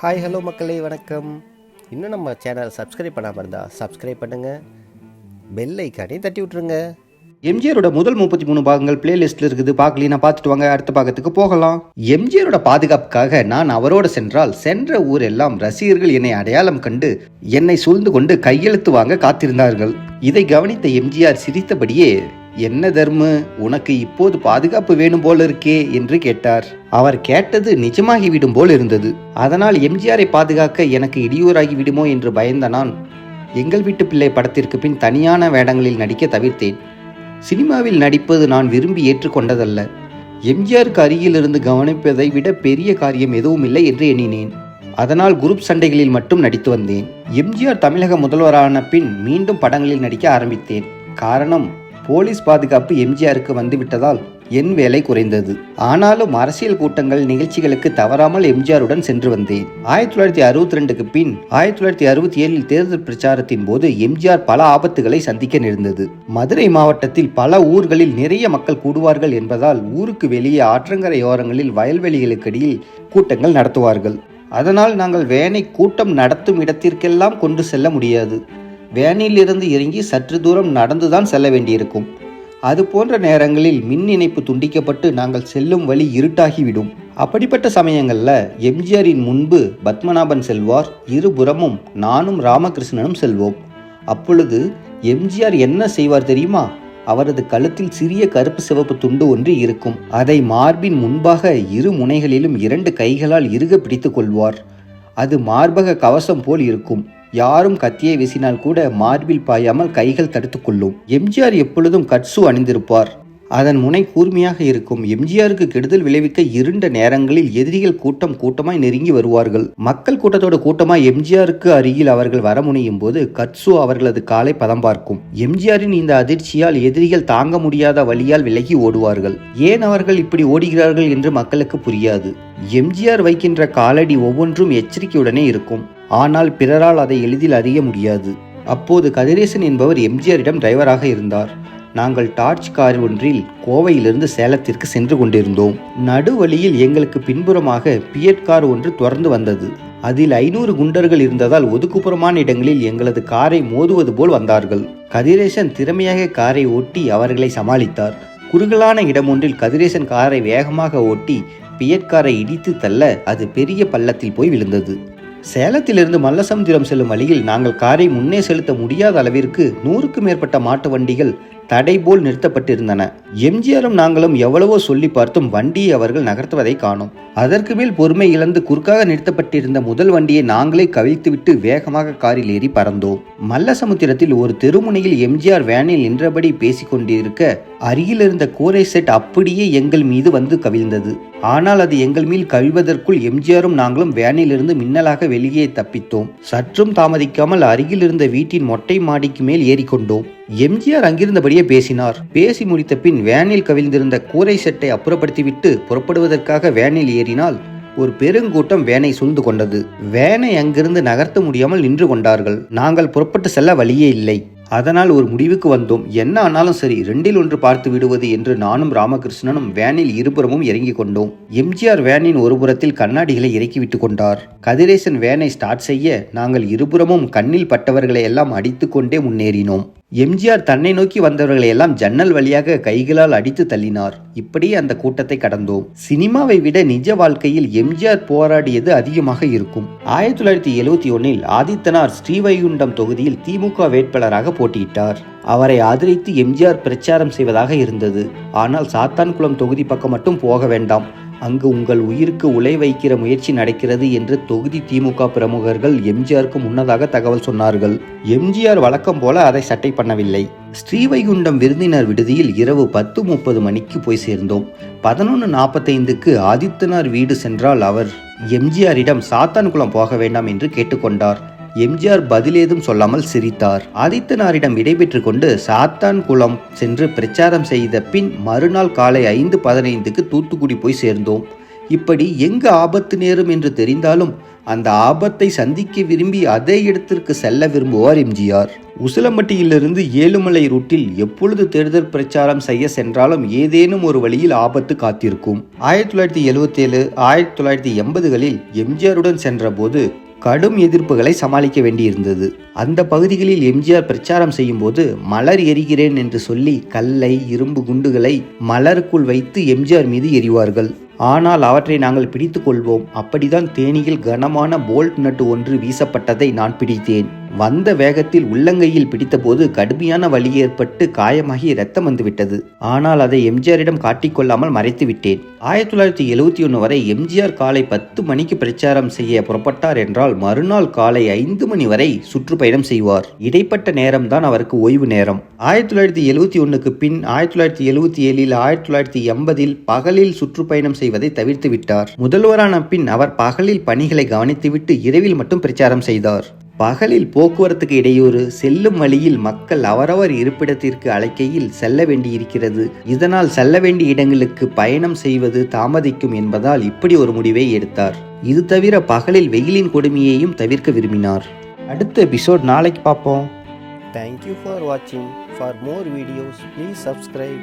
Hi hello மக்களே வணக்கம். இன்னும் நம்ம சேனல் சப்ஸ்கிரைப் பண்ணாமல் இருந்தால் சப்ஸ்கிரைப் பண்ணுங்கள், பெல் ஐக்கானையும் தட்டி விட்ருங்க. எம்ஜிஆரோட முதல் 33 பாகங்கள் பிளேலிஸ்ட்ல இருக்குது. பார்க்கலனா பார்த்துட்டு வாங்க, அடுத்த பாகத்துக்கு போகலாம். எம்ஜிஆரோட பாதுகாப்புக்காக நான் அவரோடு சென்றால் சென்ற ஊர் எல்லாம் ரசிகர்கள் என்னை அடையாளம் கண்டு என்னை சூழ்ந்து கொண்டு கையெழுத்து வாங்க காத்திருந்தார்கள். இதை கவனித்த எம்ஜிஆர் சிரித்தபடியே, என்ன தர்மு, உனக்கு இப்போது பாதுகாப்பு வேணும் போல இருக்கே என்று கேட்டார். அவர் கேட்டது நிஜமாகிவிடும் போல் இருந்தது. அதனால் எம்ஜிஆரை பாதுகாக்க எனக்கு இடையூறாகி விடுமோ என்று பயந்த நான் எங்கள் வீட்டு பிள்ளை படத்திற்கு பின் தனியான வேடங்களில் நடிக்க தவிர்த்தேன். சினிமாவில் நடிப்பது நான் விரும்பி ஏற்றுக்கொண்டதல்ல. எம்ஜிஆருக்கு அருகில் இருந்து கவனிப்பதை விட பெரிய காரியம் எதுவும் இல்லை என்று எண்ணினேன். அதனால் குரூப் சண்டைகளில் மட்டும் நடித்து வந்தேன். எம்ஜிஆர் தமிழக முதல்வரான பின் மீண்டும் படங்களில் நடிக்க ஆரம்பித்தேன். காரணம், போலீஸ் பாதுகாப்பு எம்ஜிஆருக்கு வந்துவிட்டதால் என் வேலை குறைந்தது. ஆனாலும் அரசியல் கூட்டங்கள் நிகழ்ச்சிகளுக்கு தவறாமல் எம்ஜிஆருடன் சென்று வந்தேன். 1962க்கு பின் 1967 தேர்தல் பிரச்சாரத்தின் போது எம்ஜிஆர் பல ஆபத்துகளை சந்திக்க நேர்ந்தது. மதுரை மாவட்டத்தில் பல ஊர்களில் நிறைய மக்கள் கூடுவார்கள் என்பதால் ஊருக்கு வெளியே ஆற்றங்கரையோரங்களில் வயல்வெளிகளுக்கிடையில் கூட்டங்கள் நடத்துவார்கள். அதனால் நாங்கள் வேனை கூட்டம் நடத்தும் இடத்திற்கெல்லாம் கொண்டு செல்ல முடியாது. வேனில் இருந்து இறங்கி சற்று தூரம் நடந்துதான் செல்ல வேண்டியிருக்கும். அது போன்ற நேரங்களில் மின் இணைப்பு துண்டிக்கப்பட்டு நாங்கள் செல்லும் வழி இருட்டாகிவிடும். அப்படிப்பட்ட சமயங்களில் எம்ஜிஆரின் முன்பு பத்மநாபன் செல்வார், இருபுறமும் நானும் ராமகிருஷ்ணனும் செல்வோம். அப்பொழுது எம்ஜிஆர் என்ன செய்வார் தெரியுமா? அவரது கழுத்தில் சிறிய கருப்பு சிவப்பு துண்டு ஒன்று இருக்கும். அதை மார்பின் முன்பாக இரு முனைகளிலும் 2 கைகளால் இறுக பிடித்து கொள்வார். அது மார்பக கவசம் போல் இருக்கும். யாரும் கத்தியை வீசினால் கூட மார்பில் பாயாமல் கைகள் தடுத்துக் கொள்ளும். எம்ஜிஆர் எப்பொழுதும் கட்சு அணிந்திருப்பார். அதன் முனை கூர்மையாக இருக்கும். எம்ஜிஆருக்கு கெடுதல் விளைவிக்க இருண்ட நேரங்களில் எதிரிகள் கூட்டமாய் நெருங்கி வருவார்கள். மக்கள் கூட்டத்தோட கூட்டமாய் எம்ஜிஆருக்கு அருகில் அவர்கள் வர முனையும் போது கட்சு அவர்களது காலை பதம் பார்க்கும். எம்ஜிஆரின் இந்த அதிர்ச்சியால் எதிரிகள் தாங்க முடியாத வழியால் விலகி ஓடுவார்கள். ஏன் அவர்கள் இப்படி ஓடுகிறார்கள் என்று மக்களுக்கு புரியாது. எம்ஜிஆர் வைக்கின்ற காலடி ஒவ்வொன்றும் எச்சரிக்கையுடனே இருக்கும். ஆனால் பிறரால் அதை எளிதில் அறிய முடியாது. அப்போது கதிரேசன் என்பவர் எம்ஜிஆரிடம் டிரைவராக இருந்தார். நாங்கள் டார்ச் கார் ஒன்றில் கோவையிலிருந்து சேலத்திற்கு சென்று கொண்டிருந்தோம். நடுவழியில் எங்களுக்கு பின்புறமாக பியட் கார் ஒன்று தொடர்ந்து வந்தது. அதில் 500 குண்டர்கள் இருந்ததால் ஒதுக்குப்புறமான இடங்களில் எங்களது காரை மோதுவது போல் வந்தார்கள். கதிரேசன் திறமையாக காரை ஓட்டி அவர்களை சமாளித்தார். குறுகலான இடம் ஒன்றில் கதிரேசன் காரை வேகமாக ஓட்டி பியட் காரை இடித்து தள்ள அது பெரிய பள்ளத்தில் போய் விழுந்தது. சேலத்திலிருந்து மல்லசமுத்திரம் செல்லும் வழியில் நாங்கள் காரை முன்னே செலுத்த முடியாத அளவிற்கு 100க்கும் மேற்பட்ட மாட்டு வண்டிகள் தடை போல் நிறுத்தப்பட்டிருந்தன. எம்ஜிஆரும் நாங்களும் எவ்வளவோ சொல்லி பார்த்தும் வண்டியை அவர்கள் நகர்த்துவதை காணோம். அதற்கு மேல் பொறுமை இழந்து குறுக்காக நிறுத்தப்பட்டிருந்த முதல் வண்டியை நாங்களே கவிழ்த்துவிட்டு வேகமாக காரில் ஏறி பறந்தோம். மல்லசமுத்திரத்தில் ஒரு தெருமுனையில் எம்ஜிஆர் வேனில் நின்றபடி பேசிக்கொண்டிருக்க அருகில் இருந்த கூரை செட் அப்படியே எங்கள் மீது வந்து கவிழ்ந்தது. ஆனால் அது எங்கள் மீது கவிழ்வதற்குள் எம்ஜிஆரும் நாங்களும் வேனில் இருந்து மின்னலாக வெளியே தப்பித்தோம். சற்றும் தாமதிக்காமல் அருகில் இருந்த வீட்டின் மொட்டை மாடிக்கு மேல் ஏறிக்கொண்டோம். எம்ஜிஆர் அங்கிருந்தபடியே பேசினார். பேசி முடித்த பின் வேனில் கவிழ்ந்திருந்த கூரை செட்டை அப்புறப்படுத்திவிட்டு புறப்படுவதற்காக வேனில் ஏறினால் ஒரு பெருங்கூட்டம் வேனை சூழ்ந்து கொண்டது. வேனை அங்கிருந்து நகர்த்த முடியாமல் நின்று கொண்டார்கள். நாங்கள் புறப்பட்டு செல்ல வழியே இல்லை. அதனால் ஒரு முடிவுக்கு வந்தோம். என்ன ஆனாலும் சரி, 2இல் 1 பார்த்து விடுவது என்று நானும் ராமகிருஷ்ணனும் வேனில் இருபுறமும் இறங்கி கொண்டோம். எம்ஜிஆர் வேனின் ஒரு புறத்தில் கண்ணாடிகளை இறக்கிவிட்டு கொண்டார். கதிரேசன் வேனை ஸ்டார்ட் செய்ய நாங்கள் இருபுறமும் கண்ணில் பட்டவர்களை எல்லாம் அடித்து கொண்டே முன்னேறினோம். எம்ஜிஆர் தன்னை நோக்கி வந்தவர்களை எல்லாம் ஜன்னல் வழியாக கைகளால் அடித்து தள்ளினார். இப்படி அந்த கூட்டத்தை கடந்தோம். சினிமாவை விட நிஜ வாழ்க்கையில் எம்ஜிஆர் போராடியது அதிகமாக இருக்கும். 1971 ஆதித்தனார் ஸ்ரீவைகுண்டம் தொகுதியில் திமுக வேட்பாளராக போட்டியிட்டார். அவரை ஆதரித்து எம்ஜிஆர் பிரச்சாரம் செய்வதாக இருந்தது. ஆனால் சாத்தான்குளம் தொகுதி பக்கம் மட்டும் போக வேண்டாம், அங்கு உங்கள் உயிருக்கு உலை வைக்கிற முயற்சி நடக்கிறது என்று தொகுதி திமுக பிரமுகர்கள் எம்ஜிஆருக்கு முன்னதாக தகவல் சொன்னார்கள். எம்ஜிஆர் வழக்கம் போல அதை சட்டை பண்ணவில்லை. ஸ்ரீவைகுண்டம் விருந்தினர் விடுதியில் இரவு 10:30 மணிக்கு போய் சேர்ந்தோம். 11:45க்கு ஆதித்தனார் வீடு சென்றால் அவர் எம்ஜிஆரிடம் சாத்தான்குளம் போக வேண்டாம் என்று கேட்டுக்கொண்டார். எம்ஜிஆர் பதிலேதும் சொல்லாமல் சிரித்தார். ஆதித்தனாரிடம் விடைபெற்று கொண்டு சாத்தான்குளம் சென்று பிரச்சாரம் செய்த பின் மறுநாள் காலை 5:15க்கு தூத்துக்குடி போய் சேர்ந்தோம். இப்படி எங்கு ஆபத்து நேரும் என்று தெரிந்தாலும் அந்த ஆபத்தை சந்திக்க விரும்பி அதே இடத்திற்கு செல்ல விரும்புவார் எம்ஜிஆர். உசிலம்பட்டியிலிருந்து ஏழுமலை ரூட்டில் எப்பொழுது தேர்தல் பிரச்சாரம் செய்ய சென்றாலும் ஏதேனும் ஒரு வழியில் ஆபத்து காத்திருக்கும். 1977 1980களில் எம்ஜிஆருடன் சென்றபோது கடும் எதிர்ப்புகளை சமாளிக்க வேண்டியிருந்தது. அந்த பகுதிகளில் எம்ஜிஆர் பிரச்சாரம் செய்யும் போது மலர் எரிகிறேன் என்று சொல்லி கல்லை இரும்பு குண்டுகளை மலருக்குள் வைத்து எம்ஜிஆர் மீது எறிவார்கள். ஆனால் அவற்றை நாங்கள் பிடித்து கொள்வோம். அப்படிதான் தேனியில் கனமான போல்ட் நட்டு ஒன்று வீசப்பட்டதை நான் பிடித்தேன். வந்த வேகத்தில் உள்ளங்கையில் பிடித்தபோது கடுமையான வலி ஏற்பட்டு காயமாகி இரத்தம் வந்துவிட்டது. ஆனால் அதை எம்ஜிஆரிடம் காட்டிக்கொள்ளாமல் மறைத்து விட்டேன். 1971 வரை எம்ஜிஆர் காலை 10 மணிக்கு பிரச்சாரம் செய்ய புறப்பட்டார் என்றால் மறுநாள் காலை 5 மணி வரை சுற்றுப்பயணம் செய்வார். இடைப்பட்ட நேரம்தான் அவருக்கு ஓய்வு நேரம். 1971க்கு பின் 1977 1980 பகலில் சுற்றுப்பயணம் செய்வதை தவிர்த்து விட்டார். முதல்வரான பின் அவர் பகலில் பணிகளை கவனித்துவிட்டு இரவில் மட்டும் பிரச்சாரம் செய்தார். பகலில் போக்குவரத்துக்கு இடையூறு, செல்லும் வழியில் மக்கள் அவரவர் இருப்பிடத்திற்கு அழைக்கையில் செல்ல வேண்டியிருக்கிறது. இதனால் செல்ல வேண்டிய இடங்களுக்கு பயணம் செய்வது தாமதிக்கும் என்பதால் இப்படி ஒரு முடிவை எடுத்தார். இது தவிர பகலில் வெயிலின் கொடுமையையும் தவிர்க்க விரும்பினார். அடுத்த எபிசோட் நாளைக்கு பார்ப்போம். Thank you for watching. For more videos, please subscribe.